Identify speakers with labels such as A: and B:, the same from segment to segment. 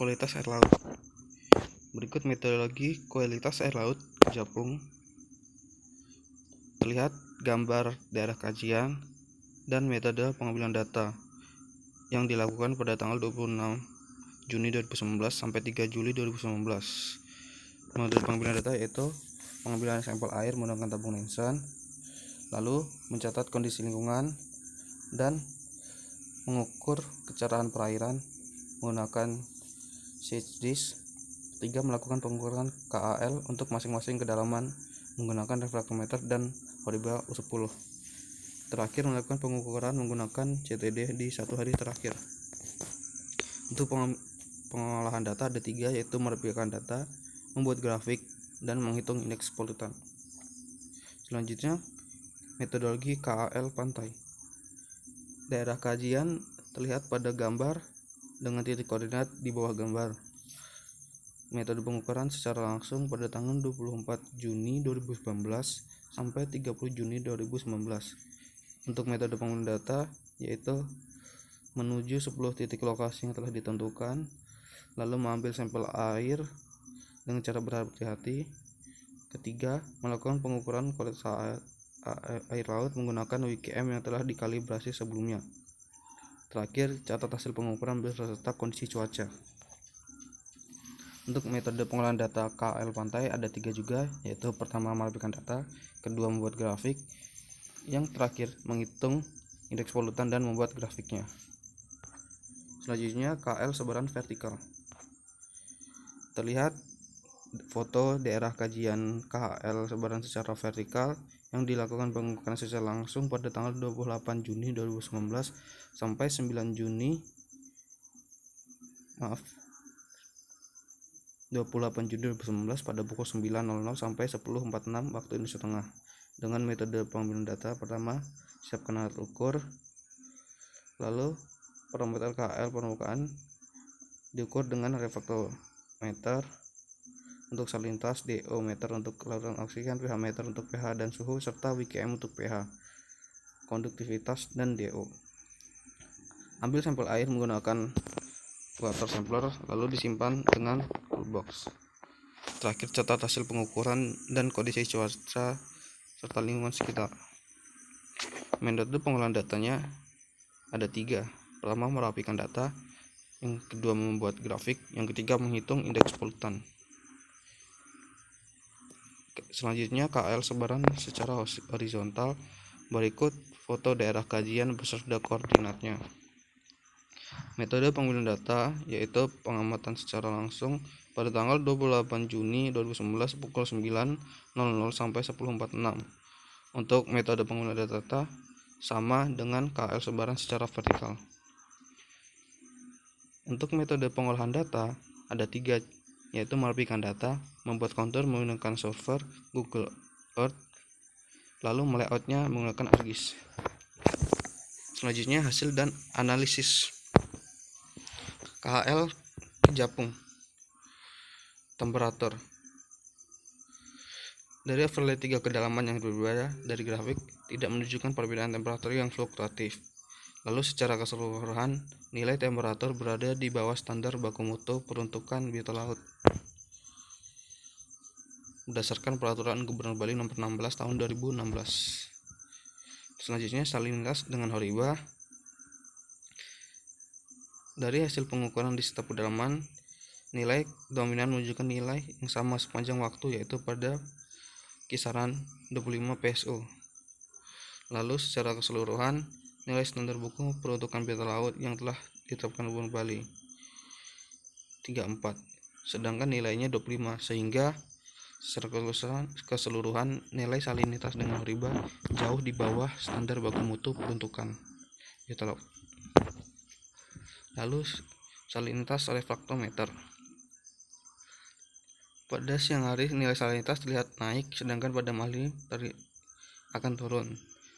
A: kualitas air laut. Berikut metodologi kualitas air laut Japung. Terlihat gambar daerah kajian dan metode pengambilan data yang dilakukan pada tanggal 26 Juni 2019 sampai 3 Juli 2019. Metode pengambilan data yaitu pengambilan sampel air menggunakan tabung Nansen, lalu mencatat kondisi lingkungan dan mengukur kecerahan perairan menggunakan Sage disk. 3. Melakukan pengukuran KAL untuk masing-masing kedalaman menggunakan refraktometer dan Horiba U10. Terakhir, melakukan pengukuran menggunakan CTD di 1 hari terakhir. Untuk pengolahan data ada 3, yaitu merapikan data, membuat grafik, dan menghitung indeks polutan. Selanjutnya, metodologi KAL pantai. Daerah kajian terlihat pada gambar dengan titik koordinat di bawah gambar. Metode pengukuran secara langsung pada tanggal 24 Juni 2019 sampai 30 Juni 2019. Untuk metode pengambilan data yaitu menuju 10 titik lokasi yang telah ditentukan, lalu mengambil sampel air dengan cara berhati-hati. Ketiga, melakukan pengukuran kualitas air laut menggunakan WKM yang telah dikalibrasi sebelumnya. Terakhir, catat hasil pengukuran beserta kondisi cuaca. Untuk metode pengolahan data KAL pantai ada 3 juga, yaitu pertama merapikan data, kedua membuat grafik, yang terakhir menghitung indeks polutan dan membuat grafiknya. Selanjutnya KAL sebaran vertikal. Terlihat foto daerah kajian KAL sebaran secara vertikal yang dilakukan pengukuran secara langsung pada tanggal 28 Juni 2019 sampai 9 Juni 28 Juni 2019 pada pukul 9.00 sampai 10.46 waktu Indonesia Tengah. Dengan metode pengambilan data, pertama siapkan alat ukur, lalu parameter KAL permukaan diukur dengan refraktometer untuk salinitas, DO meter untuk larutan oksigen, pH meter untuk pH dan suhu, serta WKM untuk pH, konduktivitas, dan DO. Ambil sampel air menggunakan water sampler lalu disimpan dengan cool box. Terakhir, catat hasil pengukuran dan kondisi cuaca serta lingkungan sekitar. Metode pengolahan datanya ada 3. Pertama, merapikan data, yang kedua membuat grafik, yang ketiga menghitung indeks polutan. Selanjutnya KAL sebaran secara horizontal. Berikut foto daerah kajian beserta koordinatnya. Metode pengambilan data yaitu pengamatan secara langsung pada tanggal 28 Juni 2019 pukul 9.00 sampai 10.46. Untuk metode pengambilan data sama dengan KAL sebaran secara vertikal. Untuk metode pengolahan data ada 3, yaitu merapikan data, membuat kontur menggunakan server Google Earth, lalu melayoutnya menggunakan ArcGIS. Selanjutnya hasil dan analisis. KAL Japung. Temperatur. Dari overlay 3 kedalaman yang berbeda dari grafik tidak menunjukkan perbedaan temperatur yang fluktuatif. Lalu secara keseluruhan nilai temperatur berada di bawah standar baku mutu peruntukan biota laut berdasarkan peraturan Gubernur Bali nomor 16 tahun 2016. Selanjutnya salinitas dengan Horiba. Dari hasil pengukuran di setiap kedalaman, nilai dominan menunjukkan nilai yang sama sepanjang waktu, yaitu pada kisaran 25 PSU. Lalu secara keseluruhan, nilai standar buku peruntukan biota laut yang telah ditetapkan Gubernur Bali 34, sedangkan nilainya 25, sehingga secara keseluruhan nilai salinitas dengan Horiba jauh di bawah standar baku mutu peruntukan biota laut. Lalu salinitas refraktometer. Pada siang hari nilai salinitas terlihat naik, sedangkan pada malam hari akan turun.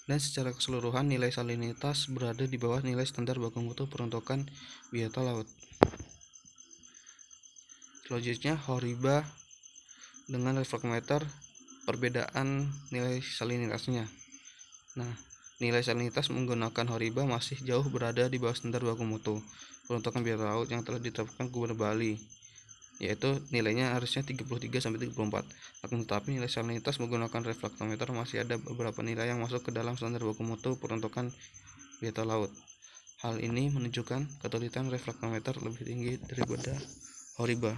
A: Dan secara keseluruhan nilai salinitas berada di bawah nilai standar baku mutu peruntukan biota laut. Selanjutnya Horiba dengan refraktometer, perbedaan nilai salinitasnya. Nilai salinitas menggunakan Horiba masih jauh berada di bawah standar baku mutu. peruntukan biaya laut yang telah ditetapkan Gubernur Bali, yaitu nilainya harusnya 33-34. Akan tetapi nilai salinitas menggunakan reflektometer masih ada beberapa nilai yang masuk ke dalam standar baku mutu peruntukan biota laut. Hal ini menunjukkan ketelitian reflektometer lebih tinggi daripada Horiba.